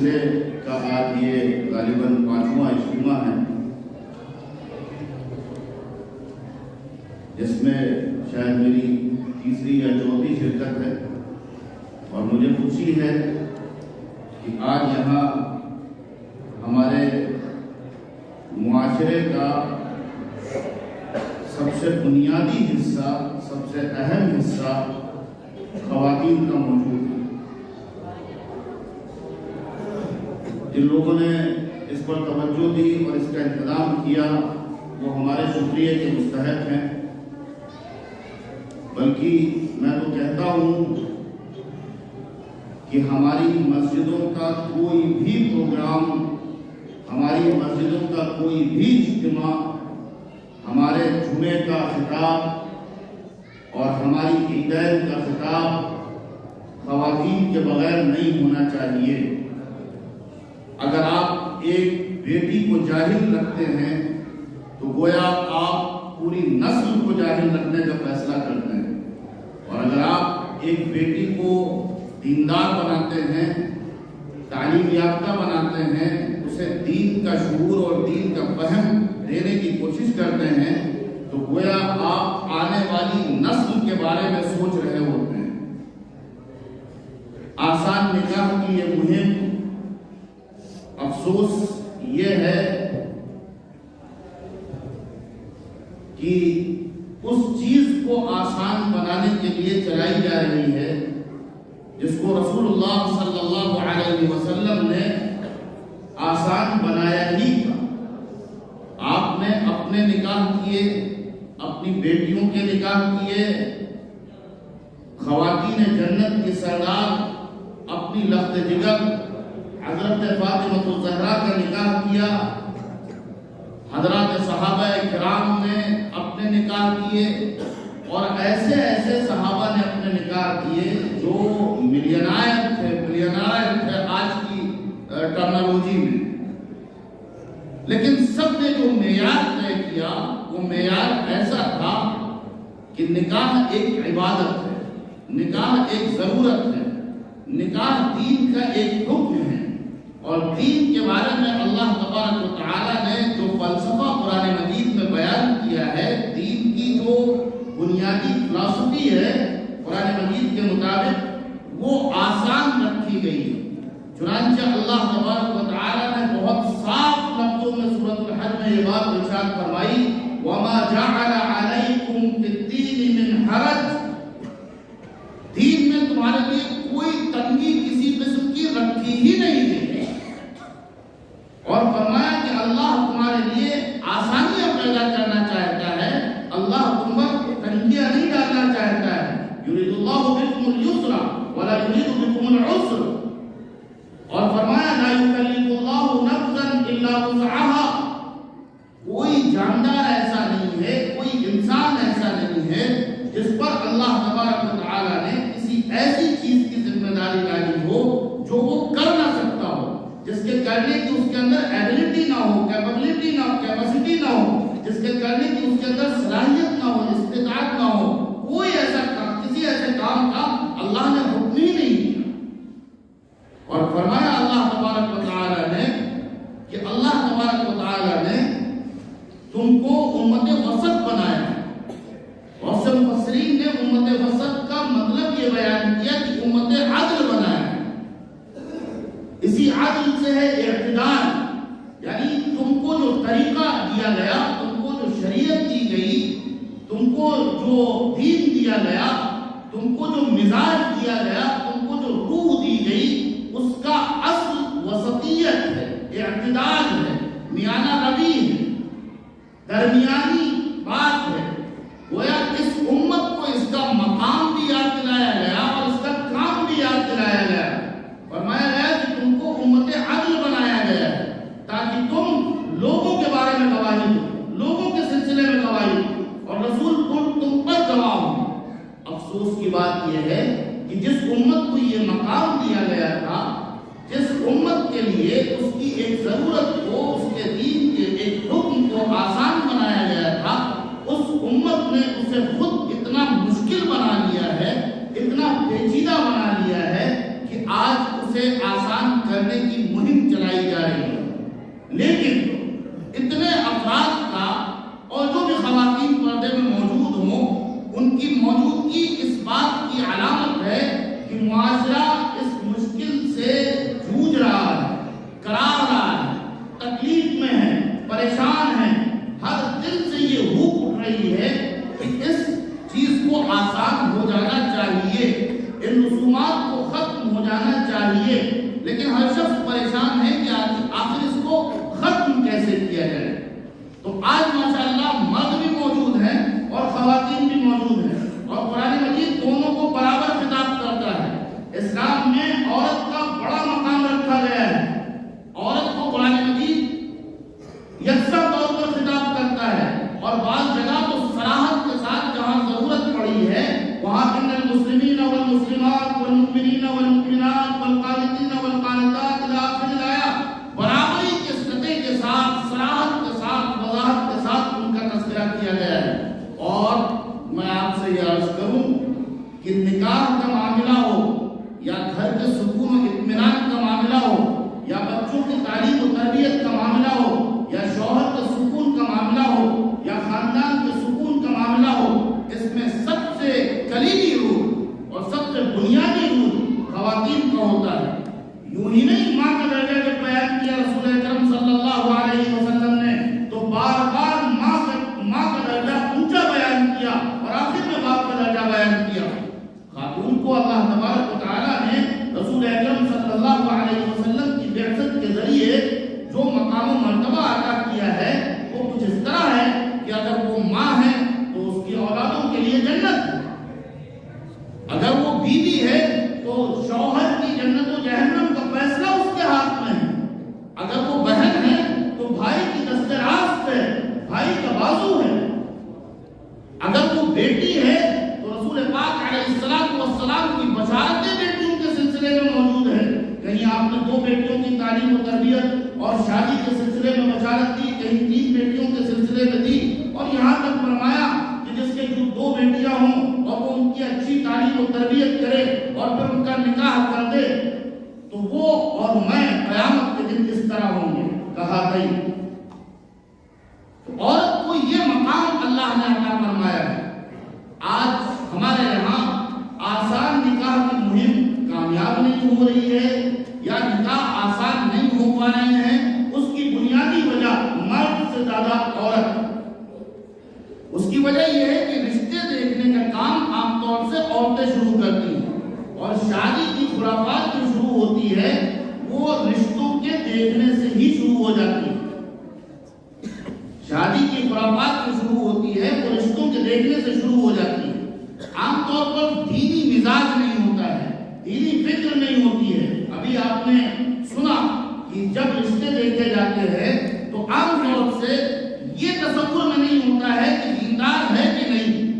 سلسلے کا آج یہ غالباً 5واں اجتماع ہے، جس میں شاید میری تیسری یا چوتھی شرکت ہے، اور مجھے خوشی ہے کہ آج یہاں ہمارے معاشرے کا سب سے بنیادی حصہ، سب سے اہم حصہ خواتین کا موجود ہے۔ جن لوگوں نے اس پر توجہ دی اور اس کا انتظام کیا وہ ہمارے شکریہ کے مستحق ہیں، بلکہ میں تو کہتا ہوں کہ ہماری مسجدوں کا کوئی بھی پروگرام، ہماری مسجدوں کا کوئی بھی اجتماع، ہمارے جمعے کا خطاب اور ہماری عیدین کا خطاب خواتین کے بغیر نہیں ہونا چاہیے۔ اگر آپ ایک بیٹی کو جاہل رکھتے ہیں تو گویا آپ پوری نسل کو جاہل رکھنے کا فیصلہ کرتے ہیں، اور اگر آپ ایک بیٹی کو دیندار بناتے ہیں، تعلیم یافتہ بناتے ہیں، اسے دین کا شعور اور دین کا فہم دینے کی کوشش کرتے ہیں، تو گویا آپ آنے والی نسل کے بارے میں سوچ رہے ہوتے ہیں۔ آسان نکاح کی یہ مہم، افسوس یہ ہے کہ اس چیز کو آسان بنانے کے لیے چلائی جا رہی ہے جس کو رسول اللہ صلی اللہ علیہ وسلم نے آسان بنایا ہی تھا۔ آپ نے اپنے نکاح کیے، اپنی بیٹیوں کے نکاح کیے، خواتین جنت کی سردار اپنی لخت جگر حضرت فاطمہ الزہرا کا نکاح کیا، حضرات صحابہ کرام نے اپنے نکاح کیے، اور ایسے ایسے صحابہ نے اپنے نکاح کیے جو ملینائر تھے آج کی ٹرمنالوجی میں، لیکن سب نے جو معیار طے کیا وہ معیار ایسا تھا کہ نکاح ایک عبادت ہے، نکاح ایک ضرورت ہے، نکاح دین کا ایک حکم ہے، اور دین کے بارے میں اللہ تبارک و تعالیٰ نے جو فلسفہ قرآن مجید میں بیان کیا ہے، دین کی جو بنیادی فلسفی ہے قرآن مجید کے مطابق، وہ آسان رکھی گئی ہے۔ چنانچہ اللہ تبارک و تعالیٰ نے بہت صاف لفظوں میں سورۃ الحج میں یہ بات ارشاد فرمائی، وَمَا جَعَلَ عَلَيْكُمْ فِي الدِّينِ مِنْ حَرَجٍ، دین میں تمہارے لیے کوئی تنگی کسی قسم کی رکھی ہی نہیں ہے، اور فرمایا کہ اللہ تمہارے لیے آسانیاں پیدا کرنا چاہتا ہے، اللہ تم پر تنگیاں نہیں ڈالنا چاہتا ہے۔ یرید اللہ بکم اليسر ولا یرید بکم العسر، اور فرمایا لا یکلف اللہ نفسا الا وسعها، کوئی جاندار ایسا نہیں ہے، کوئی انسان ایسا نہیں ہے جس پر اللہ تبارک و تعالی نے کسی ایسی چیز کی ذمہ داری ڈالی ہو جو وہ کر نہ سکتا ہو، جس کے کرنے کی اس کے اندر ایبلٹی نہ ہو، کیپبلٹی نہ ہو، کیپیسٹی نہ ہو، جس کے کرنے کی اس کے اندر صلاحیت نہ ہو، استطاعت نہ ہو، کوئی ایسا کسی ایسے کام کا اللہ نے حکم ہی نہیں کیا۔ اور فرمایا اللہ تبارک و تعالی نے کہ اللہ تبارک و تعالی نے تم کو امت وسط بنایا ہے۔ بہت سے مفسرین نے امت وسط کا مطلب یہ بیان کیا کہ امت عدل بنایا ہے۔ اسی عدل سے ہے اعتدال، یعنی تم کو جو طریقہ دیا گیا، تم کو جو شریعت دی گئی، تم کو جو دین دیا گیا، تم کو جو مزاج دیا گیا، تم کو جو روح دی گئی، اس کا اصل وسطیت ہے، اعتدال ہے، میانہ روی ہے، درمیانی بات ہے۔ گویا اس امت کو اس کا مقام بھی یاد دلایا گیا اور اس کا کام بھی یاد دلایا گیا۔ فرمایا گیا کہ تم کو امت عدل بنایا گیا ہے تاکہ تم لوگوں کے بارے میں گواہی دو، لوگوں کے سلسلے میں گواہی دو، اور رسول تم پر گواہ ہو۔ افسوس کی بات یہ ہے کہ جس امت کو یہ مقام دیا گیا تھا، جس امت کے لیے اس کی ایک ضرورت کو، اس کے دین کے ایک حکم کو آسان بنایا گیا تھا، اس امت نے اسے خود اتنا مشکل بنا لیا ہے، اتنا پیچیدہ بنا لیا ہے کہ آج اسے آسان کرنے کی مہم چلائی جا رہی ہے، لیکن اتنے افراد کا اور جو بھی خواتین پردے میں موجود ہوں ان کی موجودگی اس بات کی علامت ہے کہ معاشرہ اس مشکل سے جوجھ رہا ہے، کرا رہا ہے، تکلیف میں ہے، پریشان ہے۔ ہر دل سے یہ ہوک اٹھ رہی ہے کہ اس چیز کو آسان ہو جانا چاہیے، ان رسومات کو ختم ہو جانا چاہیے، لیکن ہر شخص پریشان ہے کہ آخر اس کو ختم کیسے کیا جائے۔ تو آج ماشاءاللہ مرد بھی موجود ہیں اور خواتین بھی موجود ہیں، اور قرآن مجید دونوں کو برابر خطاب کرتا ہے۔ اسلام میں عورت کا بڑا مقام رکھا گیا ہے، عورت کو قرآن مجید یکساں طور پر خطاب کرتا ہے، اور بعض جگہ تو صراحت کے ساتھ جہاں ضرورت پڑی ہے وہاں ان المسلمین والمسلمات والمؤمنین والمؤمنات والقانتین والقانتات الی آخر الآیہ، برابری کے سطح کے ساتھ، صراحت کے ساتھ، وضاحت کے ساتھ ان کا تذکرہ کیا گیا ہے۔ اور میں آپ سے یہ عرض کروں کہ نکاح کا معاملہ ہو یا گھر کے سکون و اطمینان کا معاملہ ہو یا بچوں کی تعلیم و تربیت کا معاملہ ہو یا شوہر کے سکون کا معاملہ ہو یا خاندان کے سکون کا معاملہ ہو، اس میں سب سے کلیدی رول اور سب سے بنیادی رول خواتین کا ہوتا ہے۔ یوں ہی نہیں ماں کا درجہ جب بیان کیا رسول اکرم صلی اللہ علیہ وسلم نے تو بار بار ماں کا درجہ اونچا بیان کیا اور آخر میں باپ کا درجہ بیان کیا۔ خاتون کو اللہ تبارک و تعالیٰ نے رسول اکرم صلی اللہ علیہ وسلم کی بعثت کے ذریعے جو مقام و مرتبہ عطا کیا ہے وہ کچھ اس طرح ہے کہ اگر وہ ماں ہے تو اس کی اولادوں کے لیے جنت ہے، اگر وہ بیوی ہے تو شوہر کی جنت و جہنم کا فیصلہ اس کے ہاتھ میں ہے، اگر وہ بہن ہے تو بھائی کی دست راست ہے، بھائی کا بازو ہے، اگر وہ بیٹی ہے تو رسول پاک علیہ السلام کی بشارتیں بیٹیوں کے سلسلے میں موجود ہے۔ کہیں آپ نے 2 بیٹیوں کی تعلیم و تربیت اور شادی کے سلسلے میں بشارت دی، کہیں 3 بیٹیوں کے سلسلے میں دی، اور یہاں تک فرمایا کہ جس کے جو 2 بیٹیاں ہوں اور وہ ان کی اچھی تعلیم و تربیت کرے اور پھر ان کا نکاح کر دے تو وہ اور میں قیامت کے دن اس طرح ہوں گے، کہا گئی۔ عورت کو یہ مقام اللہ نے عطا فرمایا ہے۔ آج ہمارے یہاں آسان نکاح کی مہم کامیاب نہیں ہو رہی ہے یا نکاح آسان نہیں ہو پا رہے ہیں، اس کی بنیادی وجہ مرد سے زیادہ عورت۔ اس کی وجہ یہ ہے کہ رشتے دیکھنے کا کام عام طور سے عورتیں شروع کرتی ہیں، اور شادی کی خرافات جو شروع ہوتی ہے وہ رشتوں کے دیکھنے سے ہی شروع ہو جاتی ہے۔ شادی کی خرافات جو شروع ہوتی ہے وہ رشتوں کے دیکھنے سے شروع ہو جاتی ہے۔ عام طور پر دینی مزاج نہیں ہوتا ہے، دینی فکر نہیں ہوتی ہے۔ ابھی آپ نے سنا کہ جب رشتے دیکھے جاتے ہیں تو عام طور سے یہ تصور میں نہیں ہوتا ہے کہ دیندار ہے کہ نہیں،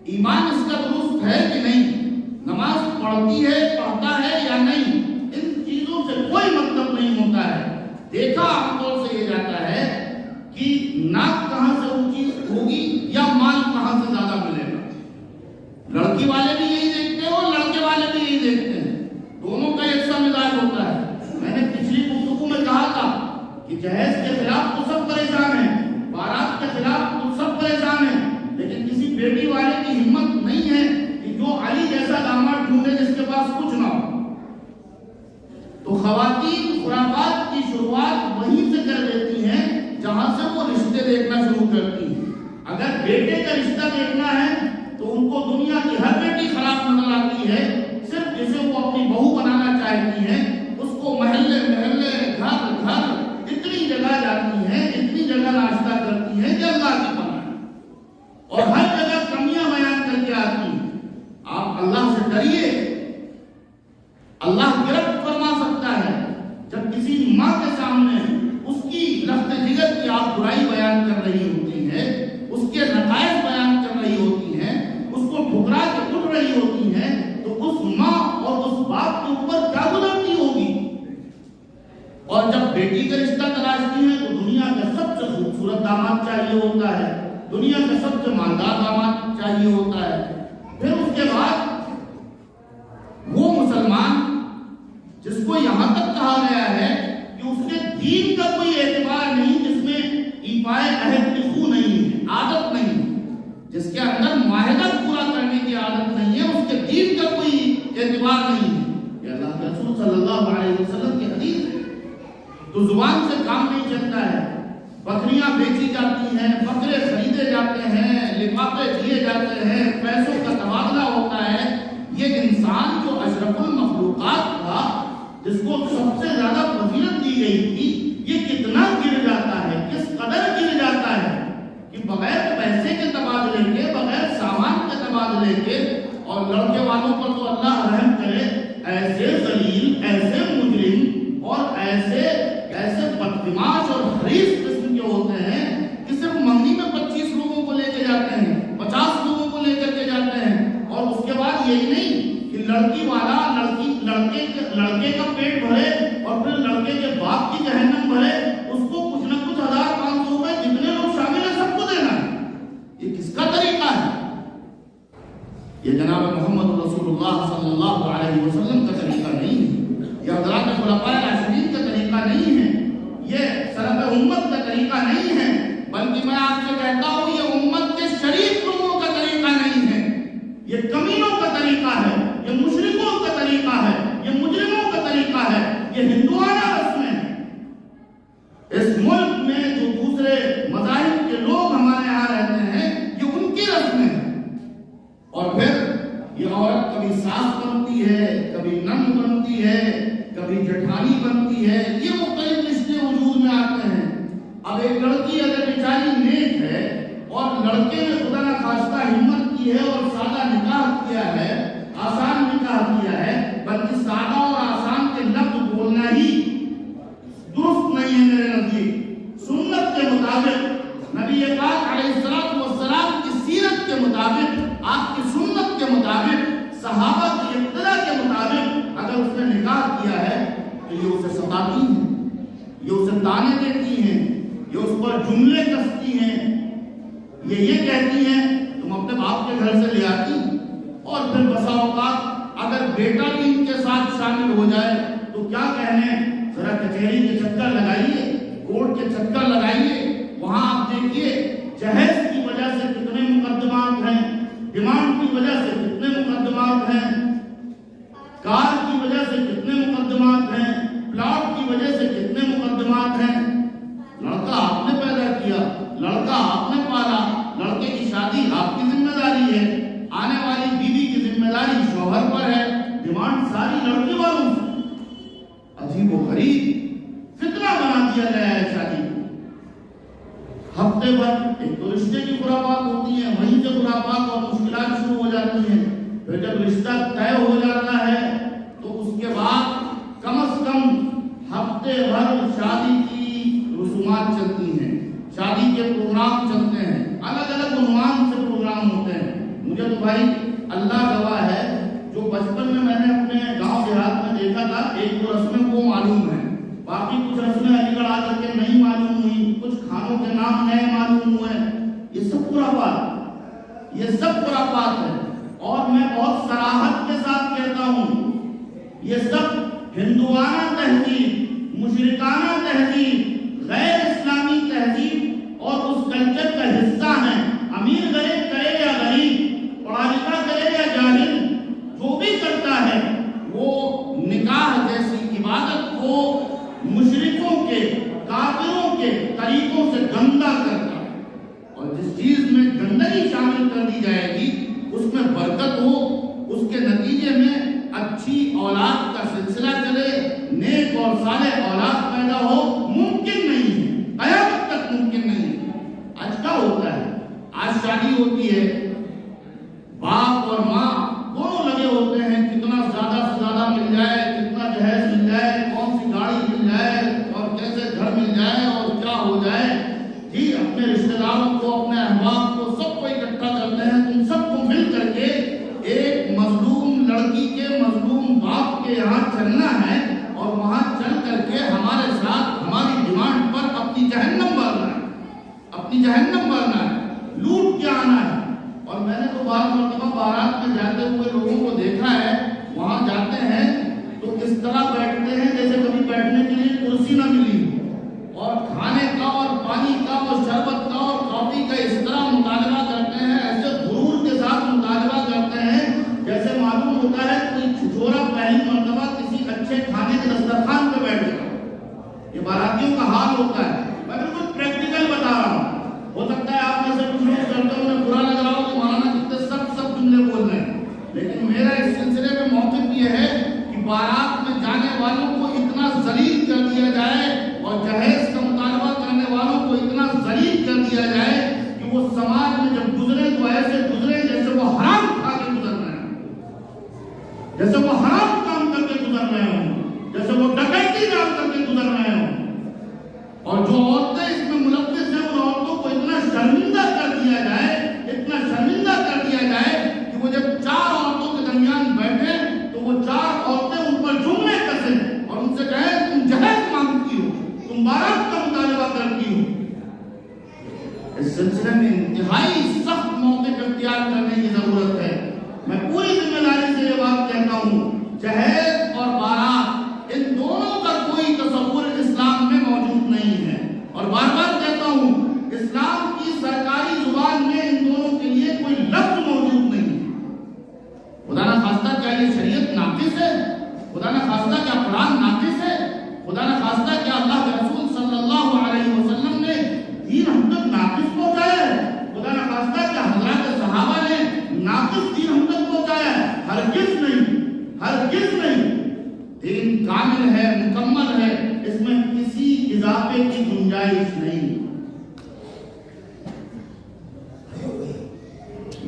ایمان اس کا درست ہے کہ نہیں، نماز پڑھتا ہے یا نہیں، ان چیزوں سے کوئی مطلب نہیں ہوتا ہے۔ دیکھا عام طور سے یہ جاتا ہے کہ ناک کہاں سے اونچی ہوگی یا مال کہاں سے زیادہ ملے گا۔ لڑکی والے بھی یہی دیکھتے ہیں اور لڑکے والے بھی یہی دیکھتے ہیں، دونوں کا یکساں مزاج ہوتا ہے۔ میں نے پچھلی گفتگو میں کہا تھا کہ جہیز کے خلاف تو سب پریشان ہیں، بارات کے خلاف تو سب پریشان ہیں، لیکن کسی بیٹی والے کی ہمت نہیں ہے کہ جو علی جیسا داماد ڈھونڈے جس کے پاس کچھ نہ ہو۔ تو خواتین خرافات کی شروعات وہیں سے کر دیتی ہیں جہاں سے وہ رشتے دیکھنا شروع کرتی ہیں۔ اگر بیٹے کا رشتہ دیکھنا ہے تو ان کو دنیا کی ہر بیٹی خراب نظر آتی ہے، صرف جسے وہ اپنی بہو بنانا چاہتی ہیں اس کو محلے محلے گھر گھر اتنی جگہ جاتی ہیں، اتنی جگہ ناشتہ کرتی ہیں کہ اللہ کی پناہ، اور ہر جگہ کمیاں بیان کر کے آتی ہیں۔ آپ اللہ سے ڈریے، اللہ گرفت فرما سکتا ہے۔ جب کسی ماں کے سامنے اس کی لخت جگر کی آپ برائی بیان کر رہی ہوتی ہیں، اس کے نتائج بیان کر رہی ہوتی ہیں، اس کو ٹھکرا کے اٹھ رہی ہوتی ہیں، تو اس ماں اور اس باپ کے اوپر کیا گزرتی ہوگی۔ اور جب بیٹی کا رشتہ تلاشتی ہیں تو دنیا کا سب سے خوبصورت داماد چاہیے ہوتا ہے، دنیا کا سب سے مالدار داماد چاہیے ہوتا ہے۔ پھر اس کے بعد وہ مسلمان جس کو یہاں تک کہا گیا ہے کہ اس کے دین کا کوئی اعتبار نہیں، جس میں ایفائے عہد کی خو نہیں ہے، عادت نہیں ہے، جس کے اندر معاہدہ پورا کرنے کی عادت نہیں ہے، اس کے دین کا کوئی اعتبار نہیں ہے۔ یہ اللہ کے رسول صلی اللہ علیہ وسلم کی حدیث ہے۔ تو زبان سے کام نہیں چلتا ہے، بکریاں بیچی جاتی ہیں، بکرے خریدے جاتے ہیں، لفافے دیے جاتے ہیں، پیسوں کا تبادلہ ہوتا ہے۔ یہ انسان جو اشرف المخلوقات تھا، جس کو سب سے زیادہ فضیلت دی گئی تھی، یہ کتنا گر جاتا ہے، کس قدر گر جاتا ہے کہ بغیر پیسے کے تبادلے کے، بغیر سامان کے تبادلے کے، اور لڑکے والوں پر تو اللہ رحم کرے، ایسے ذلیل، ایسے مجرم اور ایسے بددماغ اور حریص قسم کے ہوتے ہیں کہ صرف منگنی میں 25 لوگوں کو لے کے جاتے ہیں، 50 لوگوں کو لے کر کے جاتے ہیں، اور اس کے بعد یہی نہیں کہ لڑکی والا لڑکے کا پیٹ بھرے اور پھر لڑکے کے باپ کی جہنم بھرے، اس کو کچھ نہ کچھ 1500 روپے جتنے لوگ شامل ہیں سب کو دینا ہے۔ یہ کس کا طریقہ ہے؟ یہ جناب محمد رسول اللہ صلی اللہ علیہ وسلم کا طریقہ نہیں ہے، یہ حضرات خلفائے راشدین کا طریقہ نہیں ہے، یہ سلف امت کا طریقہ نہیں ہے، بلکہ میں آپ سے کہتا ہوں یہ امت کے شریف لوگوں کا طریقہ نہیں ہے، یہ کمینوں کا طریقہ ہے، یہ مشرکوں کا طریقہ ہے، یہ مجرموں کا طریقہ ہے، یہ ہندوانہ رسمیں ہیں۔ اس ملک میں جو دوسرے مذاہب کے لوگ ہمارے یہاں رہتے ہیں، یہ ان کی رسمیں ہیں۔ اور پھر یہ عورت کبھی ساس بنتی ہے، کبھی نند بنتی ہے، کبھی جٹھانی بنتی ہے، یہ مختلف رشتے وجود میں آتے ہیں۔ اب ایک لڑکی اگر بیچاری نیک ہے اور لڑکے نے خدا نخواستہ ہمت کی ہے اور سادہ نکاح کیا ہے، آسان نکاح کیا ہے، بلکہ سادہ اور آسان کے لفظ بولنا ہی درست نہیں ہے میرے نزدیک۔ سنت کے مطابق، نبی پاک علیہ السلام کی سیرت کے مطابق، آپ کی سنت کے مطابق، صحابہ کی اقتداء کے مطابق اگر اس نے نکاح کیا ہے تو یہ اسے ستاتی ہیں، یہ اسے تانے دیتی ہیں، یہ اس پر جملے کستی ہیں، یہ کہتی ہیں تم اپنے باپ کے گھر سے لے آتی، اور پھر بسا اوقات اگر بیٹا بھی ان کے ساتھ شامل ہو جائے تو کیا کہنے، ذرا کچہری کے چکر لگائیے، کورٹ کے چکر لگائیے، وہاں آپ دیکھیے جہیز کی وجہ سے کتنے مقدمات ہیں، ڈیمانڈ کی وجہ سے کتنے مقدمات ہیں، کار کی وجہ سے کتنے مقدمات ہیں، پلاٹ کی وجہ سے کتنے مقدمات ہیں۔ لڑکا آپ نے پیدا کیا، لڑکا آپ نے پالا، لڑکے کی شادی آپ کی ذمہ داری ہے، آنے والی بیوی کی ذمہ داری شوہر پر ہے، ڈیمانڈ ساری لڑکی والوں سے۔ عجیب و غریب فتنہ بنا دیا گیا ہے شادی کو۔ ہفتے بھر ایک تو رشتے کی خرافات ہوتی ہیں، وہیں سے خرافات اور مشکلات شروع ہو جاتی ہیں، پھر جب رشتہ طے ہو جاتا ہے تو اس کے بعد کم از کم ہفتے بھر شادی کی رسومات چلتی ہیں، شادی کے پروگرام چلتے ہیں، الگ الگ عنوان سے پروگرام ہوتے ہیں۔ مجھے تو بھائی اللہ گواہ ہے، جو بچپن میں نے اپنے گاؤں دیہات میں دیکھا تھا، ایک دو رسمیں وہ معلوم ہیں، باقی کچھ رسمیں علی گڑھ آ کر کے نہیں معلوم ہوئی، کچھ کھانوں کے نام نئے معلوم ہوئے، یہ سب خرافات ہے۔ اور میں بہت صراحت کے ساتھ کہتا ہوں، یہ سب ہندوانہ تہذیب، مشرکانہ تہذیب، غیر اسلامی تہذیب اور اس کلچر کا حصہ ہیں۔ امیر غریب کرے یا غریب، پڑھا لکھا کرے یا جاہل، جو بھی کرتا ہے وہ نکاح جیسی عبادت کو مشرکوں کے، کافروں کے طریقوں سے گندا کرتا ہے، اور جس چیز میں گندگی شامل کر دی جائے گی اس میں برکت ہو، اس کے نتیجے میں اچھی اولاد کا سلسلہ چلے، نیک اور صالح اولاد پیدا ہو، ممکن نہیں ہے، قیامت تک ممکن نہیں ہے۔ آج کیا ہوتا ہے، آج شادی ہوتی ہے، باپ اور ماں دونوں لگے ہوتے ہیں کتنا زیادہ سے زیادہ مل جائے، کتنا جہیز مل جائے، کون سی گاڑی مل جائے اور کیسے گھر مل جائے اور کیا ہو جائے، جی اپنے رشتہ داروں کو، اپنے احباب کو، سب کو اکٹھا کرتے ہیں، تم سب کو مل کر کے ایک مظلوم لڑکی کے مظلوم باپ کے یہاں چلنا ہے، اور وہاں چل کر کے ہمارے ساتھ ہماری ڈیمانڈ پر اپنی جہنم بھرنا ہے، اپنی جہنم بھرنا ہے، لوٹ کے آنا ہے۔ اور میں نے تو بعض مرتبہ بارات میں جاتے ہوئے لوگوں کو دیکھا ہے، وہاں جاتے ہیں تو اس طرح بیٹھتے ہیں جیسے کبھی بیٹھنے کے لیے کرسی نہ ملی، اور کھانے کا اور پانی کا اور شربت کا اور کافی کا اس طرح مطالبہ کرتے ہیں، ایسے غرور کے ساتھ مطالبہ کرتے ہیں جیسے معلوم ہوتا ہے کوئی چھچورا پہلی مرتبہ کسی اچھے کھانے کے دسترخوان پہ بیٹھ گیا۔ یہ باراتیوں کا حال ہوتا ہے۔ میں بالکل پریکٹیکل بتا رہا ہوں، ہو سکتا ہے آپ میں سے کچھ لوگ کرتے ہوئے برا لگ رہا ہو کہ مولانا کتنے سب جملے بول رہے ہیں، لیکن میرا اس سلسلے میں موقف یہ ہے کہ بارات میں جانے والوں کو اتنا ذلیل کر دیا جائے اور جہیز کا مطالبہ کرنے والوں کو اتنا ذلیل کر دیا جائے کہ وہ سماج میں جب گزرے تو ایسے گزرے جیسے وہ حرام کھا کے گزر رہے ہیں، جیسے وہ حرام کام کر کے گزر رہے ہوں، جیسے وہ ڈکیتی ڈال کر کے گزر رہے ہوں۔ اور جو عورتیں اس میں ملوث ہیں ان عورتوں کو اتنا شرمندہ کر دیا جائے، اتنا شرمندہ کر دیا جائے کہ وہ جب چار عورتوں کے درمیان بیٹھے تو وہ چار عورتیں ان پر جملے کسیں اور ان سے کہیں تم جہیز مانگتی ہو، تم بارات کا مطالبہ کرتی ہو۔ اس سلسلے میں انتہائی سخت موقف اختیار کرنے کی ضرورت ہے۔ میں پوری ذمہ داری سے یہ بات کہتا ہوں، جہیز اور بارات ان دونوں کا کوئی تصور اسلام میں موجود نہیں ہے، اور بار بار کہتا ہوں اسلام کی سرکاری زبان میں ان دونوں کے لیے کوئی لفظ موجود نہیں ہے۔ خدا نہ خواستہ کیا یہ شریعت ناقص ہے؟ خدا نہ خواستہ کیا قرآن ناقص ہے؟ خدا نہ خواستہ کیا اللہ کے رسول صلی اللہ علیہ وسلم نے دین ہم تک ناقص پہنچایا ہے؟ خدا نہ خواستہ کیا حضرات صحابہ نے ناقص دین ہم تک پہنچایا ہے؟ ہرگز نہیں، ہرگز نہیں۔ دین کامل ہے، مکمل ہے، اس میں کسی اضافے کی گنجائش نہیں۔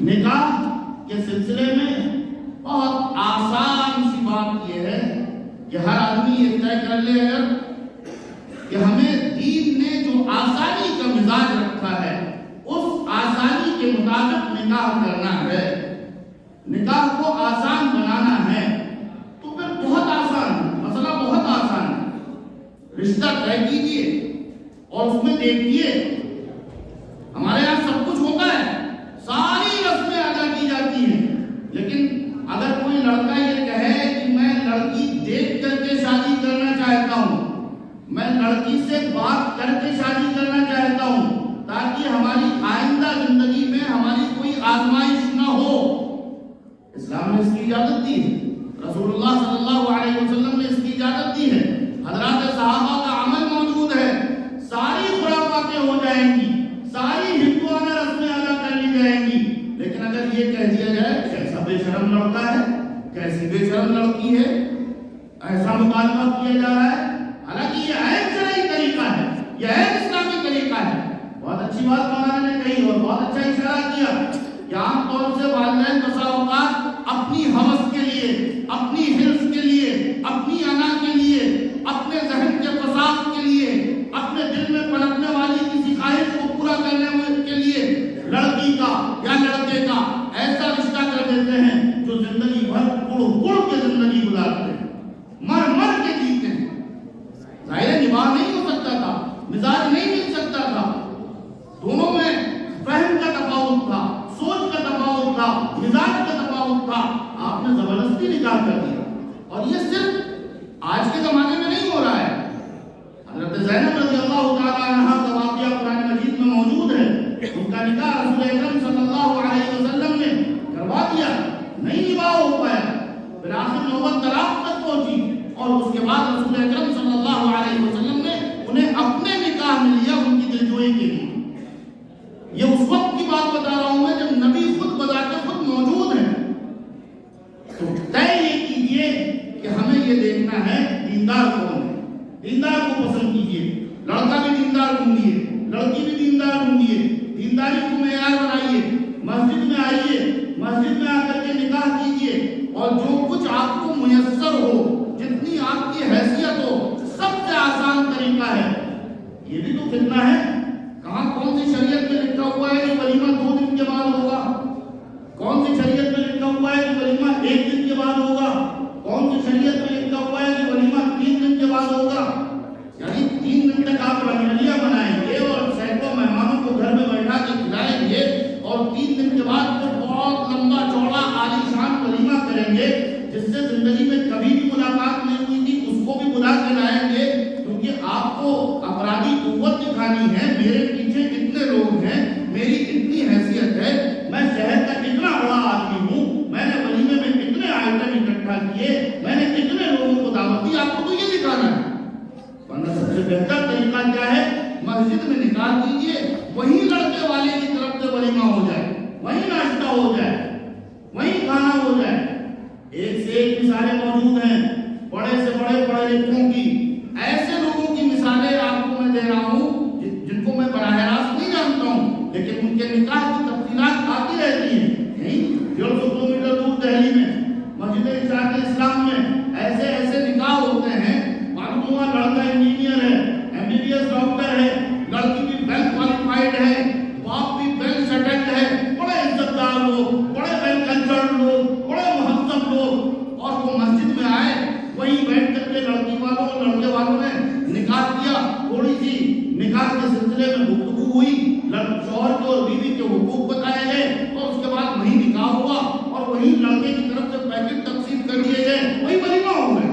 نکاح کے سلسلے میں بہت آسان سی بات یہ ہے کہ ہر آدمی یہ طے کر لے اگر کہ ہمیں دین نے جو آسانی کا مزاج رکھا ہے اس آسانی کے مطابق نکاح کرنا ہے، نکاح کو آسان بنانا ہے، تو پھر بہت آسان ہے، مسئلہ بہت آسان ہے۔ رشتہ طے کیجیے اور اس میں دیکھیے، ہمارے یہاں سب کچھ ہوتا ہے، ساری رسمیں ادا کی جاتی ہیں، لیکن اگر کوئی لڑکا یہ کہے کہ میں لڑکی دیکھ کر کے شادی کرنا چاہتا ہوں، میں لڑکی سے بات کر کے شادی کرنا چاہتا ہوں تاکہ ہماری آئندہ زندگی میں ہماری کوئی آزمائش نہ ہو، اسلام نے اس کی اجازت دی ہے، رسول اللہ صلی اللہ علیہ وسلم نے اس کی اجازت دی ہے، حضرات صحابہ کا عمل موجود ہے، ساری خرافاتیں ہو جائیں گی، ساری ہندوانہ رسمیں ادا کر لی جائیں گی، لیکن اگر یہ کہہ دیا جائے کیسا بے شرم لڑکا ہے، کیسی بے شرم لڑکی ہے، ایسا مطالبہ کیا جا رہا ہے، حالانکہ یہ عین شرعی طریقہ ہے، یہ عین اسلامی طریقہ ہے۔ بہت اچھی بات مولانا نے کہی اور بہت اچھا اشارہ کیا کہ عام طور سے والدین بسا اوقات اپنی ہوس کے لیے، اپنی حرص کے لیے، اپنی انا کے لیے، اپنے ذہن کے فساد کے لیے، اپنے دل میں پنپنے والی کسی خواہش کو پورا کرنے کے لیے لڑکی کا یا لڑکے کا ایسا رشتہ کر دیتے ہیں جو زندگی بھر گڑ کے زندگی گزارتے ہیں، مر مر کے جیتے ہیں۔ ظاہر نباہ نہیں ہو سکتا تھا، مزاج نہیں مل سکتا تھا، دونوں میں فہم کا تفاوت تھا، سوچ کا تفاوت تھا، مزاج کا تفاوت تھا، آپ نے زبردستی نکاح کر دیا۔ اور یہ صرف آج کے زمانے میں نہیں ہو رہا ہے، حضرت زینب رضی اللہ تعالی عنہا کا واقعہ قرآن مجید میں موجود ہے، ان کا نکاح رسول اکرم صلی اللہ علیہ وسلم نے کروا دیا، نہیں نباہ ہو پایا، پھر آخر نوبت طلاق تک پہنچی، اور اس کے بعد رسول اکرم صلی اللہ علیہ وسلم نے انہیں اپنے نکاح میں لیا ان کی دلجوئی کے لیے۔ یہ اس وقت کی بات بتا رہا ہوں میں جب نبی خود بذات خود موجود ہیں۔ تو طے یہ کیجئے کہ ہمیں یہ دیکھنا ہے دیندار کون ہے، دیندار کو پسند کیجئے، لڑکا بھی دیندار ڈھونڈیے، لڑکی بھی دیندار ڈھونڈیے، دینداری کو معیار بنائیے، مسجد میں آئیے، مسجد میں آ کر کے نکاح کیجئے، اور جو کچھ آپ کو میسر ہو، جتنی آپ کی حیثیت ہو، سب سے آسان طریقہ ہے۔ یہ بھی تو فتنہ ہے، کہاں کون سی شریعت میں لکھا ہوا ہے کہ ولیمہ 2 دن کے بعد ہوگا، کون سی شریعت میں لکھا ہوا ہے کہ ولیمہ 1 دن کے بعد ہوگا، کون سی شریعت میں لکھا ہوا ہے کہ ولیمہ 3 دن کے بعد ہوگا؟ یعنی 3 دن تک آپ رنگلیاں بنائیں گے اور سینکڑوں مہمانوں کو گھر میں بیٹھا کے کھلائیں گے، اور 3 دن کے بعد پھر بہت لمبا چوڑا عالی شان ولیمہ کریں گے جس سے زندگی میں کبھی بھی ملاقات نہیں ہوئی تھی، بہتر طریقہ کیا ہے؟ مسجد میں نکاح کیجیے، وہیں لڑکے والے کی طرف سے ولیمہ ہو جائے، وہیں ناشتہ ہو جائے، وہیں کھانا ہو جائے۔ ایک سے ایک مثالیں موجود ہیں بڑے سے بڑے پڑھے لکھوں کی۔ ایسے لوگوں کی مثالیں آپ کو میں دے رہا ہوں جن کو میں براہ راست نہیں جانتا ہوں، لیکن ان کے نکاح کی تفصیلات آتی رہتی ہیں۔ 150 کلومیٹر دور دہلی میں مسجد اشاعت اسلام میں ایسے ایسے نکاح ہوتے ہیں، معلوم ہوا لڑکا انجینئر ہے، MBBS ڈاکٹر ہے، لڑکی بھی ویل کوالیفائڈ ہے، باپ بھی ویل سیٹلڈ ہے، بڑے عزت دار لوگ، بڑے ویل کلچرڈ لوگ، بڑے مہذب لوگ، اور وہ مسجد میں آئے، وہیں بیٹھ کر کے لڑکی والوں اور لڑکے والوں نے نکاح کیا۔ تھوڑی سی نکاح کے سلسلے میں گفتگو ہوئی، شوہر کے اور بیوی کے حقوق بتائے گئے، اور اس کے بعد وہی نکاح ہوا، اور وہی لڑکے کی طرف سے پیکٹ تقسیم کر دیے گئے، وہی ولیمہ ہو گئے۔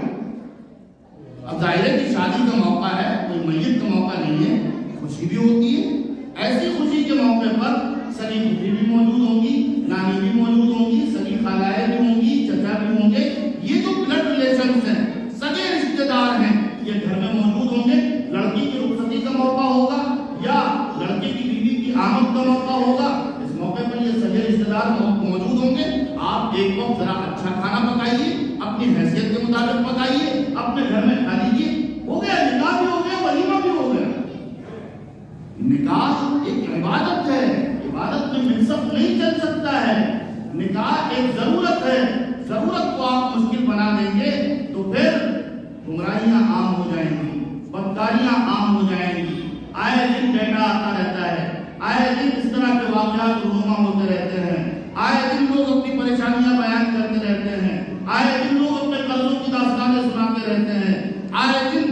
اب ظاہر ہے کہ شادی کا موقع ہے، کوئی میت کا موقع نہیں ہے، خوشی بھی ہوتی ہے۔ ایسی خوشی کے موقع پر سگی پھوپھی بھی موجود ہوں گی، نانی بھی موجود ہوں گی، سگی خالائیں بھی ہوں گی، چچا بھی ہوں گے۔ یہ جو بلڈ ریلیشنز ہیں، سگے رشتہ دار ہیں، یہ گھر میں موجود ہوں گے۔ لڑکی کی رخصتی کا موقع ہوگا یا لڑکے کی بیوی کی آمد کا موقع ہوگا، اس موقع پر یہ سگے رشتہ دار موجود ہوں گے۔ آپ ایک وقت ذرا اچھا کھانا پکائیے، اپنی حیثیت کے مطابق پکائیے، اپنے گھر میں کھا لیجیے، ہو گیا، نکاح بھی ہو گیا، ولیمہ بھی ہو گیا۔ نکاح ایک عبادت ہے، عبادت میں منصب نہیں چل سکتا ہے۔ نکاح ایک ضرورت ہے، ضرورت کو آپ مشکل بنا دیں گے تو پھر گمراہیاں عام ہو جائیں گی، بدکاریاں عام ہو جائیں گی۔ آئے دن ڈیٹا آتا رہتا ہے، آئے دن اس طرح کے واقعات رونما ہوتے رہتے ہیں، آئے دن لوگ اپنی پریشانیاں بیان کرتے رہتے ہیں، آئے دن لوگ اپنے قرضوں کی داستانیں سناتے رہتے ہیں، آئے دن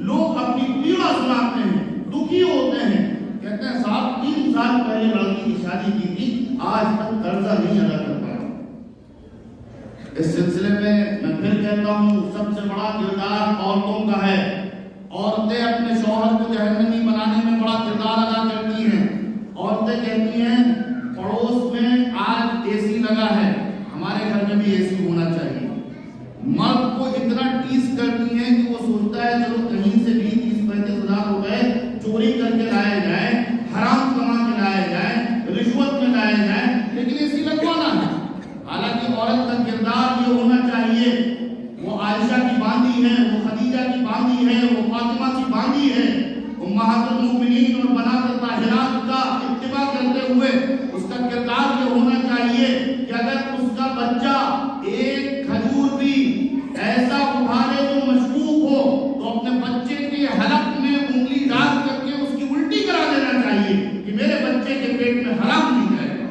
لوگ اپنی پیڑا سناتے ہیں، دکھی ہوتے ہیں، کہتے ہیں صاحب 3 سال پہلے لڑکی کی شادی کی تھی، آج تک قرضہ نہیں ادا کر پایا۔ اس سلسلے میں پھر کہتا ہوں، سب سے بڑا کردار عورتوں کا ہے۔ عورتیں اپنے شوہر کو جہنمی بنانے میں بڑا کردار ادا کرتی ہیں۔ عورتیں کہتی ہیں پڑوس میں آج اے سی لگا ہے، ہمارے گھر میں بھی اے سی ہونا چاہیے۔ مرد کو اتنا ٹیس کرتی ہیں کہ وہ سوچتا ہے چلو کہیں سے بھی 30-35 ہزار روپے چوری کر کے لائے جائیں، حرام کما کے لائے جائیں، رشوت میں لائے جائیں، لیکن اے سی لگوانا ہے۔ حالانکہ عورت کا کردار یہ ہونا چاہیے، وہ عائشہ کی باندھی ہے، وہ خدیجہ کی باندھی ہے، وہ فاطمہ کی باندھی ہے، امہات المؤمنین اور بنات الطاہرات کا اتباع کرتے ہوئے اس کا کردار یہ ہونا چاہیے کہ اگر اس کا بچہ ایک کھجور بھی ایسا اٹھانے جو مشکوک ہو تو اپنے بچے کے حلق میں انگلی ڈال کر کے اس کی الٹی کرا دینا چاہیے کہ میرے بچے کے پیٹ میں حرام نہیں جائے۔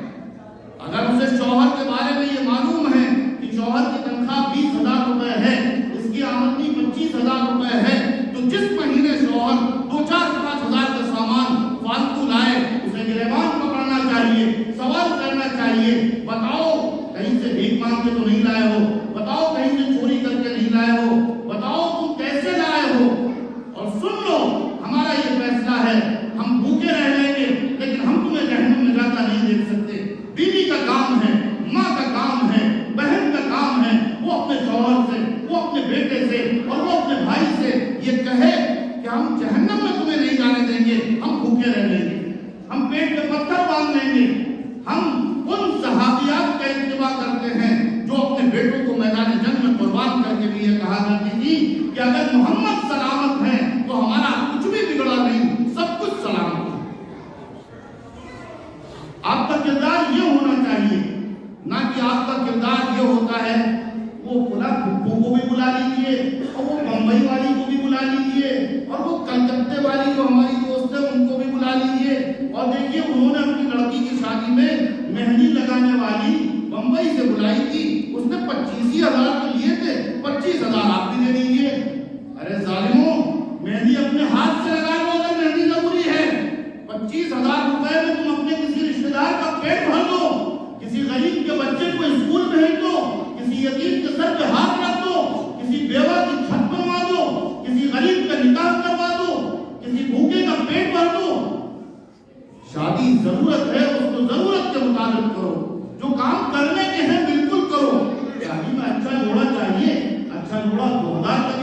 اگر اسے شوہر کے بارے میں یہ معلوم ہے کہ شوہر کی تنخواہ 20,000 روپے ہے، اس کی آمدنی 25,000 روپے ہے، تو جس مہینے شوہر 2-4-5 ہزار کا سامان فالتو لائے، اسے گریبان پکڑنا چاہیے، سوال کرنا چاہیے، بتاؤ کہیں سے بھیک مانگ کے تو نہیں لائے ہو، بتاؤ کہیں سے چوری کر کے نہیں لائے ہو، بتاؤ تم کیسے لائے ہو، اور سن لو ہمارا یہ فیصلہ ہے، ہم بھوکے رہ لیں گے لیکن ہم تمہیں جہنم میں جاتا نہیں دیکھ سکتے۔ بیوی کا کام ہے، ماں کا کام ہے، بہن کا کام ہے، وہ اپنے شوہر سے، وہ اپنے بیٹے سے اور وہ اپنے بھائی سے یہ کہے کہ ہم جہنم میں تمہیں نہیں جانے دیں گے، ہم بھوکے رہ لیں گے، ہم پیٹ میں پتھر باندھ لیں گے۔ ہم ان صحابیات کا اتباع کرتے ہیں جو اپنے بیٹوں کو میدان جنگ میں قربان کر کے بھی یہ کہا کرتی تھی کہ اگر محمد سلامت ہے تو ہمارا کچھ بھی بگڑا نہیں، سب کچھ سلامت ہے۔ آپ کا کردار یہ ہونا چاہیے، نہ کہ آپ کا کردار یہ ہوتا ہے وہ فلاں پھپھو کو بھی بلا لیجیے اور وہ بمبئی والی کو بھی بلا لیجیے اور وہ کلکتے والی جو ہماری دوست ہے ان کو بھی بلا لیجیے، اور دیکھیے انہوں نے اپنی لڑکی کی شادی میں مہندی لگانے والی بمبئی سے بلائی تھی، اس نے 25,000 تو لیے تھے، 25,000 آپ بھی دے دیجیے۔ ارے ظالموں، مہندی اپنے ہاتھ سے لگا لو اگر مہندی ضروری ہے، 25,000 روپے میں تم اپنے کسی رشتے دار کا پیٹ بھر دو، کسی غریب کے بچے کو اسکول بھیج دو، کسی یتیم کے سر پہ ہاتھ رکھ دو، کسی بیوہ کی چھت بنوا دو، کسی غریب کا نکاح کروا دو، کسی بھوکے کا پیٹ بھر دو۔ شادی ضرورت ہے، اس کو ضرورت کے مطابق کرو، جو کام کرنے کے ہیں بالکل کرو۔ شادی میں اچھا جوڑا چاہیے، اچھا جوڑا 2,000 کا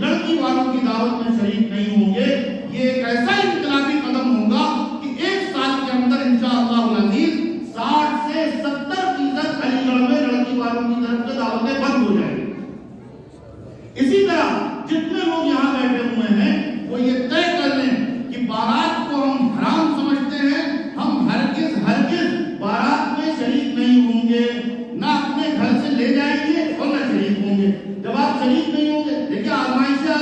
لڑکی والوں کی دعوت میں شریک نہیں ہوں گے، یہ ایک ایسا انقلابی قدم ہوگا کہ 1 سال کے اندر انشاءاللہ العزیز 60 سے 70% علی گڑھ میں لڑکی والوں کی طرف سے دعوتیں بند ہو جائیں گی۔ اسی طرح جتنے لوگ یہاں بیٹھے ہوئے ہیں وہ یہ طے کر لیں کہ بارات کو ہم حرام سمجھتے ہیں، ہم ہرگز بارات میں شریک نہیں ہوں گے، نہ اپنے گھر سے لے جائیں گے اور نہ شریک ہوں گے۔ جب آپ شریک نہیں ہوں گے، دیکھیں آزمائشیں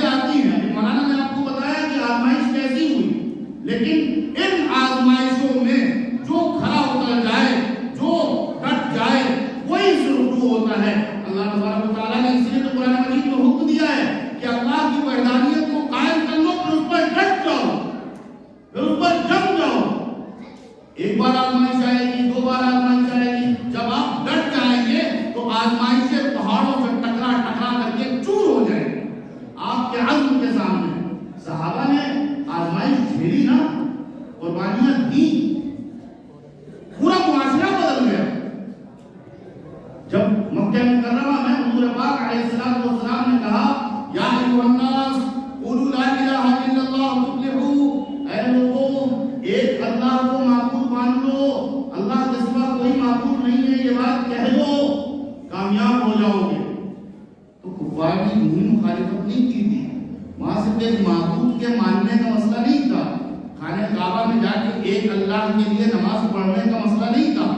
آتی ہیں، ابھی مولانا نے آپ کو بتایا کہ آزمائش کیسی ہوئی، لیکن ان آزمائشوں میں جو کھڑا اتر جائے، جو ڈٹ جائے، وہی رجوع ہوتا ہے۔ اللہ تبارک و تعالیٰ نے اس لیے تو قرآن مجید میں حکم دیا ہے کہ اللہ کی وحدانیت کو قائم کر لو، پھر اس پر ڈٹ جاؤ، پھر اس پر جم جاؤ۔ ایک بار آزمائش آئے گی، 2 بار آزمائش آئے گی، جب آپ ڈٹ جائیں گے تو آزمائشیں پہاڑوں سے ٹکرا کر کے چور ہو جائیں گے آپ کے عزم کے سامنے۔ صحابہ نے آزمائش جھیلی نا، قربانیاں دی، پورا معاشرہ بدل گیا۔ جب مکہ مکرمہ میں حضور پاک علیہ السلام نے کہا یا ایھا الناس قولوا لا الہ الا اللہ تفلحوا، اے لوگوں ایک اللہ کو معبود مان لو، اللہ کے سوا کوئی معبود نہیں ہے، یہ بات کہہ دو، کامیاب ہو جاؤ گے۔ تو کفار نے یوں مخالفت نہیں کی تھی، وہاں صرف ایک معبود کے ماننے کا مسئلہ نہیں تھا، خانہ کعبہ میں جا کے ایک اللہ کے لیے نماز پڑھنے کا مسئلہ نہیں تھا۔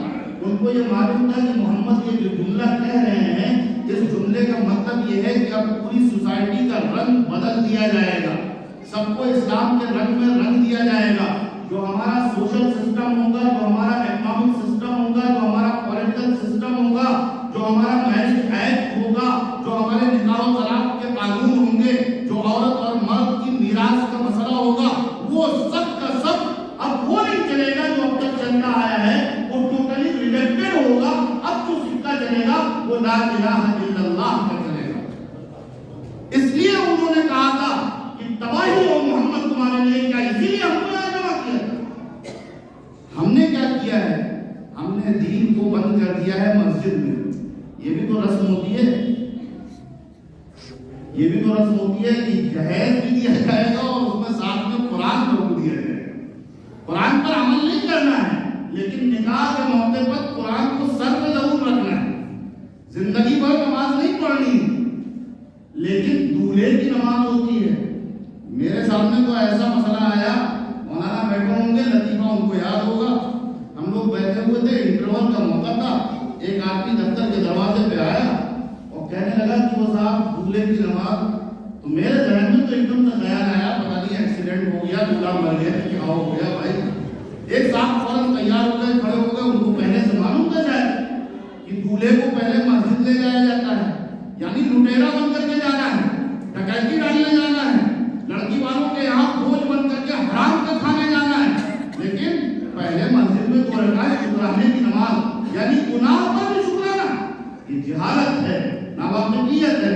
ان کو یہ معلوم تھا کہ محمد یہ جو جملہ کہہ رہے ہیں، اس جملے کا مطلب یہ ہے کہ اب پوری سوسائٹی کا رنگ بدل دیا جائے گا، سب کو اسلام کے رنگ میں رنگ دیا جائے گا۔ جو ہمارا سوشل سسٹم ہوگا، جو ہمارا اکنامک سسٹم ہوگا، جو ہمارا پولیٹیکل سسٹم ہوگا، جو ہمارا میرج ایکٹ ہوگا، جو ہمارے نکاح و طلاق کے قانون ہوں گے، جو عورت اور مرد کی میراث کا مسئلہ ہوگا، وہ سب کا سب اب وہ نہیں چلے گا جو اب تک چلتا آیا ہے، وہ ٹوٹلی ریجیکٹڈ ہوگا۔ اب جو سکہ چلے گا وہ لا الہ الا اللہ کا چلے گا۔ اس لیے انہوں نے کہا تھا کہ تباہی ہو محمد تمہارے لیے کیا، اسی لیے ہم کو یہاں جمع کیا۔ ہم نے کیا کیا ہے؟ ہم نے دین کو بند کر دیا ہے مسجد میں۔ یہ بھی تو رسم ہوتی ہے، یہ بھی تو رسم ہوتی ہے کہ جہیز بھی دیا جائے گا اور اس میں ساتھ میں قرآن کو دیا جائے گا۔ قرآن پر عمل نہیں کرنا ہے، لیکن نکاح کے موقع پر قرآن کو سر پہ ضرور رکھنا ہے۔ زندگی بھر نماز نہیں پڑھنی، لیکن دولہے کی نماز ہوتی ہے۔ میرے سامنے تو ایسا مسئلہ آیا، مولانا بیٹھے ہوں گے، لطیفہ ان کو یاد ہوگا، ہم لوگ بیٹھے ہوئے تھے، انٹرول کا موقع تھا، ایک آدمی دفتر کے دروازے پہ آیا اور کہنے لگا کہ وہ صاحب دولہے کی نماز۔ تو میرے ذہن میں تو ایک دم سے خیال آیا، پتہ نہیں ایکسیڈنٹ ہو گیا، دولہا مر گیا، کیا ہو گیا بھائی۔ ایک صاحب فوراً تیار ہو گئے، کھڑے ہو گئے، ان کو پہلے سے معلوم تھا شاید کہ دولہے کو پہلے مسجد لے جایا جاتا ہے، یعنی لٹیرا بن کر کے جانا ہے، ڈکیتی ڈالنے جانا ہے، لڑکی والوں کے یہاں بوجھ بن کر کے حرام کا کھانے جانا ہے، لیکن پہلے مسجد میں 2 رکعت شکرانے کی نماز، یعنی گناہ پر بھی شکرانا، یہ جہالت ہے، ناواقفیت ہے۔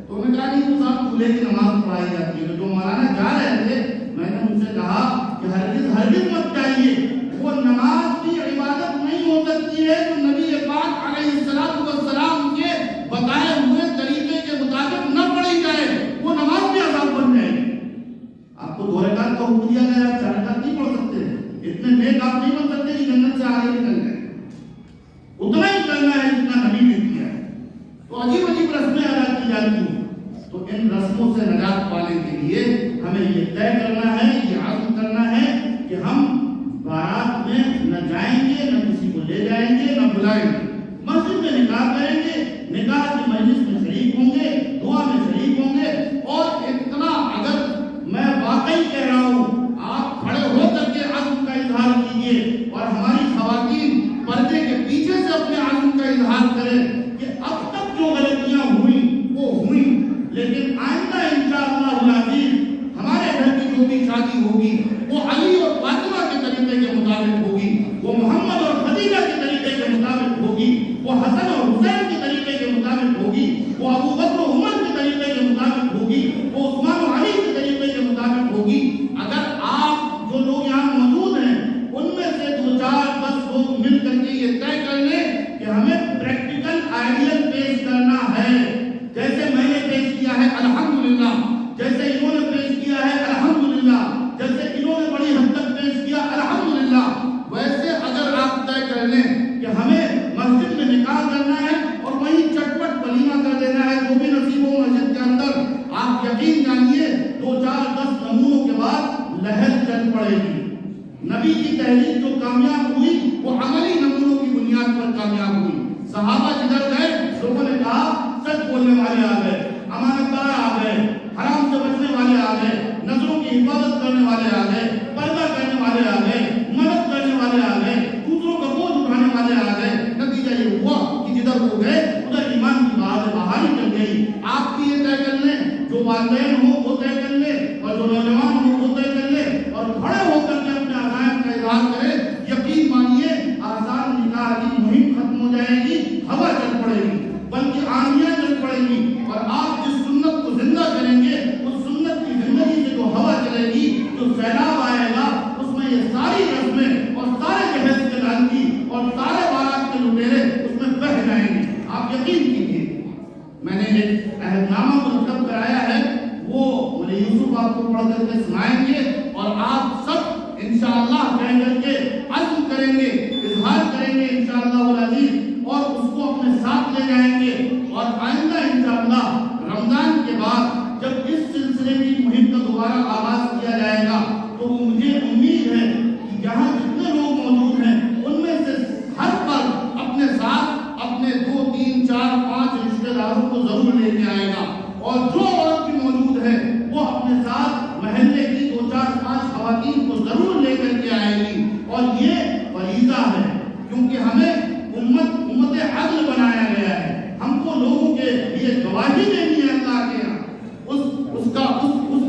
تو میں کہا نہیں تو صاحب دولہے کی نماز پڑھائی جاتی ہے۔ جو مولانا جا رہے تھے، میں نے ان سے کہا کہ ہرگز مت جائیے، وہ نماز بھی عبادت نہیں ہو سکتی ہے جو نبی پاک علیہ السلام کے بتائے ہوئے طریقے کے مطابق نہ پڑھی جائے، وہ نماز بھی عذاب بن جائے گی۔ آپ کو 2 رکعت کا حکم دیا گیا، آپ 4 رکعت نہیں پڑھ سکتے، اتنے نیک آپ نہیں بن سکتے کہ جنت سے آگے نکل جائے، اتنا ہی کرنا ہے جتنا نبی نے کیا ہے۔ تو عجیب عجیب رسمیں ادا کی جاتی ہیں، تو ان رسموں سے نجات پانے کے لیے ہمیں یہ طے کرنا ہے، یہ عزم کرنا ہے کہ ہم بارات میں نہ جائیں گے، نہ کسی کو لے جائیں گے، نہ بلائیں گے، مسجد میں نکاح کریں گے، نکاح کی مجلس میں شریک ہوں گے، دعا میں شریک ہوں گے۔ اور اتنا اگر میں واقعی کہہ رہا ہوں، آپ کھڑے ہو کر کے عزم کا اظہار کیجیے اور ہماری خواتین پردے کے پیچھے سے اپنے عزم کا اظہار کریں کہ اب تک جو غلطیاں ہوئیں وہ ہوئیں، لیکن آئندہ انشاءاللہ العزیز ہمارے گھر کی جو بھی شادی ہوگی وہ علی اور فاطمہ کے طریقے کے مطابق ہوگی، وہ محمد اور خدیجہ کے طریقے کے مطابق ہوگی، وہ حسن اور حسین کے طریقے کے مطابق ہوگی۔ یقین جانیے 2-4-10 نمونوں کے بعد لہر چل پڑے گی. نبی کی تحریک جو کامیاب ہوئی وہ عملی نمونوں کی بنیاد پر کامیاب ہوئی. صحابہ جدھر گئے لوگوں نے کہا سچ بولنے والے آ گئے, امانت دار آ گئے, حرام سے بچنے والے آ گئے, نظروں کی حفاظت کرنے والے آ گئے, پردہ کرنے والے آ گئے, مدد کرنے والے آ گئے, دوسروں کا بوجھ اٹھانے والے آ گئے. نتیجہ یہ ہوا کہ جدھر وہ گئے ادھر ایمان کی بہاری چل گئی. آپ بھی یہ طے کر لیں, جو والدین ہوں وہ طے کر لیں, اور جو نوجوان ہوں وہ طے کر لیں, اور کھڑے ہو کر کے اپنے عزائم کا اظہار کریں. یقین مانیے آسان نکاح کی مہم ختم ہو جائے گی, ہوا چل پڑے گی, بلکہ آندیاں چل پڑیں گی, اور آپ جس سنت کو زندہ کریں گے اس سنت کی زندگی سے جو ہوا چلے گی, جو سیلاب آئے گا, اس میں یہ ساری رسمیں اور سارے جہیز کے لانتی اور سارے بارات کے لٹیرے اس میں بہہ جائیں گے. آپ یقین کیجیے. میں نے ایک عہد نامہ مرتب کرایا ہے, وہ مولانا یوسف آپ کو پڑھ کر کے سنائیں گے, اور آپ سب انشاءاللہ کہہ کر کے عزم کریں گے, اظہار کریں گے انشاءاللہ العزیز, اور اس کو اپنے ساتھ لے جائیں گے. اور آئندہ انشاءاللہ رمضان کے بعد جب اس سلسلے کی مہم کا دوبارہ آغاز کیا جائے گا تو مجھے امید ہے کہ جہاں جتنے لوگ موجود ہیں ان میں سے ہر فرد اپنے ساتھ اپنے 2, 3, 4, 5 رشتہ داروں کو ضرور لے کے آئے گا, اور جو عورت بھی موجود ہے وہ اپنے ساتھ محلے کی 2, 4, 5 خواتین کو ضرور لے کر کے آئے گی. اور یہ فریضہ ہے, کیونکہ ہمیں امت عدل بنایا گیا ہے. ہم کو لوگوں کے لیے گواہی دینی ہے اللہ کے یہاں. اس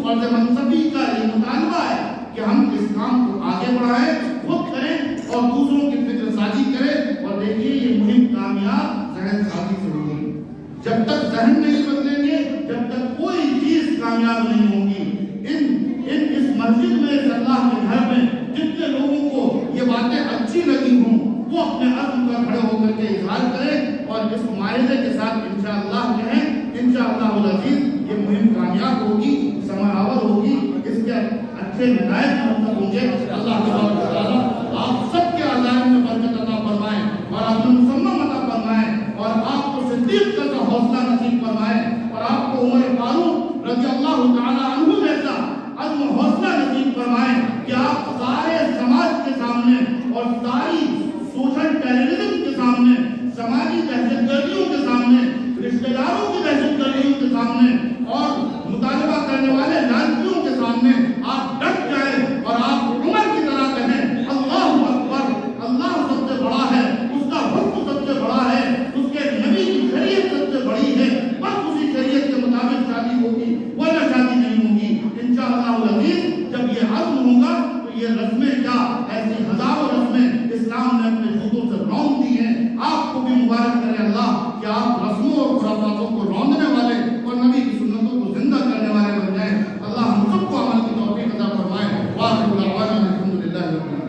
فرض منصبی کا یہ مطالبہ ہے کہ ہم اس کام کو آگے بڑھائیں, خود کریں اور دوسروں کی فکر سازی کریں. اور دیکھیے یہ مہم کامیاب ذہن سازی سے ہوگی. جب تک ذہن نہیں بدلیں گے, جب تک کوئی چیز کامیاب نہیں ہوگی. اس مسجد میں, اس اللہ کے گھر میں جتنے لوگوں کو یہ باتیں اچھی لگی ہوں وہ اپنے عزم کا کھڑے ہو کر کے اظہار کریں, اور اس معاہدے کے ساتھ انشاءاللہ کہیں انشاءاللہ العزیز یہ مہم کامیاب ہوگی, ثمرآور ہوگی, اس کے اچھے نتائج مرتب ہوں گے. اللہ تبارک و تعالیٰ آپ سب کے عزائم میں برکت عطا فرمائیں, اور آپ کو مسمم عطا فرمائیں, اور آپ کو صدیق کا حوصلہ نصیب فرمائیں, اور آپ کو عمر فاروق رضی اللہ تعالیٰ عنہ جیسا عزم و حوصلہ نصیب فرمائیں کہ آپ سارے سماج کے سامنے اور ساری سوشل ٹیررزم کے سامنے, سماجی دہشت گردیوں کے سامنے, رشتہ داروں کی دہشت گردیوں کے سامنے, اور مطالبہ کرنے والے لانچیوں کے سامنے آپ ڈٹ جائیں, اور آپ عمر کی طرح کہیں اللہ اکبر, اللہ سب سے بڑا ہے, اس کا حکم سب سے بڑا ہے, اس کے نبی کی شریعت سب سے بڑی ہے, بس اسی شریعت کے مطابق شادی ہوگی ورنہ شادی نہیں ہوگی. انشاءاللہ العزیز جب یہ عزم ہوگا تو یہ رسمیں کیا, ایسی ہزاروں رسمیں اسلام نے اپنے جوتوں سے رون دی ہیں. آپ کو بھی مبارک کرے اللہ کہ آپ رسموں اور خرافاتوں کو روندنے والے اور نبی کی سنتوں کو زندہ کرنے والے بن جائیں. اللہ ہم سب کو عمل کی توفیق عطا فرمائے. وآخر دعوانا الحمدللہ رب العالمین.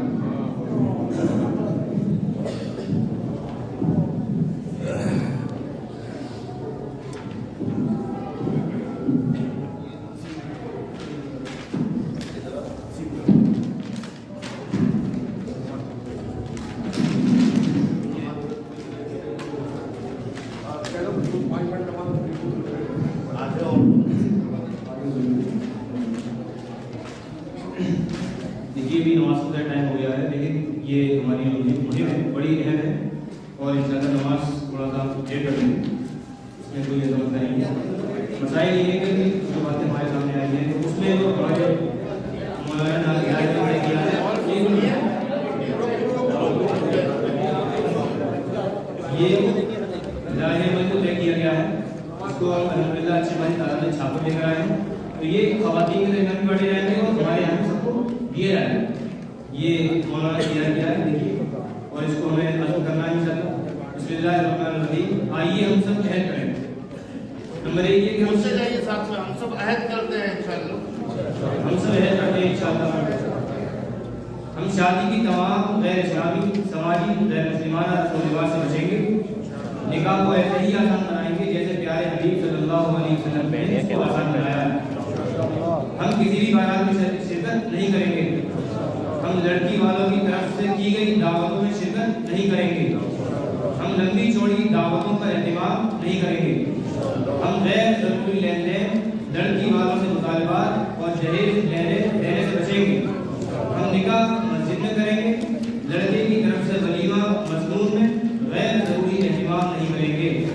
دیکھیے بھی نماز کا ٹائم ہو گیا ہے, لیکن یہ ہماری مہم بڑی اہم ہے, اور انشاءاللہ نماز تھوڑا سا دیر کر لیں گے, اس میں کوئی ضرورت نہیں ہے. مسائل یہ ہے کہ جو باتیں ہمارے سامنے آئی ہیں اس میں ہمارے مولانا کیا ہے, یہ ظاہر کو طے کیا گیا ہے, اس کو الحمدللہ اچھی بات تعالیٰ نے چھاپے لے کر آئے ہیں. تو یہ خواتین کے درمیان بھی بڑھے جائیں گے اور ہمارے یہاں سب کو دیے جائیں گے. یہ مولانا کیا گیا ہے, دیکھیے, اور اس کو ہمیں عزم کرنا ہے انشاءاللہ. بسم اللہ الرحمن الرحیم. آئیے ہم سب عہد کریں. نمبر 1 یہ کہ مجھ سے جائیے ساتھ میں, ہم سب عہد کرتے ہیں انشاءاللہ. ہم سب عہد کرتے ہیں انشاءاللہ. ہم شادی کی تمام غیر اسلامی, سماجی, غیر مسلمانہ رسم و رواج سے بچیں گے. نکاح کو ایسے ہی آسان بنائیں گے جیسے پیارے حبیب صلی اللہ علیہ وسلم نے اس کو آسان بنایا ہے. ہم کسی بھی بارات میں شرکت نہیں کریں گے. ہم لڑکی والوں کی طرف سے کی گئی دعوتوں میں شرکت نہیں کریں گے. ہم لمبی چوڑی دعوتوں پر اہتمام نہیں کریں گے. ہم غیر ضروری لین دین لڑکی والوں سے مطالبات اور جہیز لینے سے بچیں گے۔ ہم نکاح مسجد میں کریں گے۔ لڑکے کی طرف سے ولیمہ مسنون میں غیر ضروری اہتمام نہیں کریں گے۔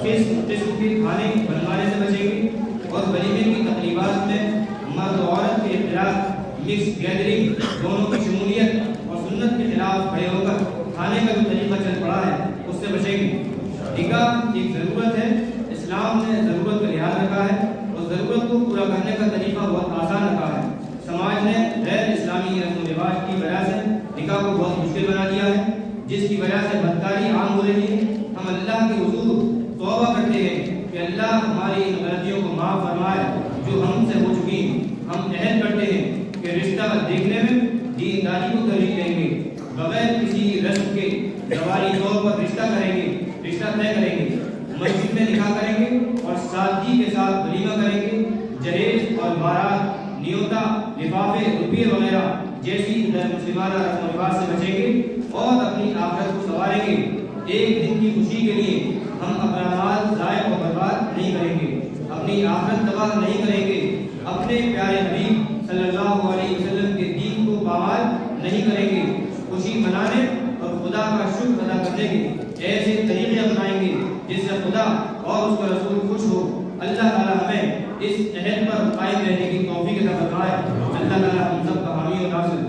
کس قسم کے کھانے بنوانے سے بچیں گے اور ولیمے کی تقریبات میں مرد و عورت کے اختلاف، مکس گیدرنگ، دونوں کی شمولیت اور سنت کے خلاف کھڑے ہو کر کھانے کا جو طریقہ چل پڑا ہے اس سے بچیں گے۔ نکاح ایک ضرورت ہے، اسلام نے ضرورت کا لحاظ رکھا ہے اور ضرورت کو پورا کرنے کا طریقہ بہت آسان رکھا ہے۔ سماج نے غیر اسلامی رسم و رواج کی وجہ سے نکاح کو بہت مشکل بنا دیا ہے، جس کی وجہ سے بدکاری عام ہو رہی ہے۔ ہم اللہ کے حضور توبہ کرتے ہیں کہ اللہ ہماری ان غلطیوں کو معاف فرمائے جو ہم سے ہو چکی ہیں۔ ہم عہد کرتے ہیں کہ رشتہ دیکھنے میں دینداری کو ترجیح دیں گے، بغیر کسی رسم کے روایتی طور پر رشتہ کریں گے، رشتہ طے کریں گے، مسجد میں نکاح کریں گے اور سادگی کے ساتھ ولیمہ کریں گے۔ جہیز اور بارات، نیوتا، لفافے، روپیے وغیرہ جیسی مسلمانہ رسم و رواج سے بچیں گے اور اپنی آخرت کو سنواریں گے۔ ایک دن کی خوشی کے لیے ہم اپنا مال ضائع اور برباد نہیں کریں گے، اپنی آخرت تباہ نہیں کریں گے، اپنے پیارے حبیب صلی اللہ علیہ وسلم کے دین کو پامال نہیں کریں گے۔ خوشی منانے اور خدا کا شکر ادا کرنے کے ایسے طریقے اپنائیں گے جس سے خدا اور اس کا رسول خوش ہو۔ اللہ تعالیٰ ہمیں اس عہد پر قائم رہنے کی توفیق عطا فرمائے۔ اللہ تعالیٰ ہم سب کا حامی و ناصر۔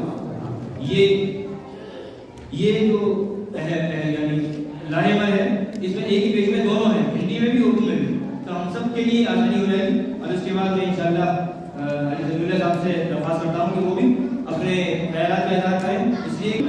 یہ جو یعنی لاہمہ ہے، اس میں ایک ہی پیج میں دونوں ہیں، ہندی میں بھی اردو میں بھی، تو ہم سب کے لیے آسانی ہو جائے گی۔ اور اس کے بعد میں انشاءاللہ علی صاحب سے درخواست کرتا ہوں کہ وہ بھی اپنے خیالات کا اظہار کریں، اس لیے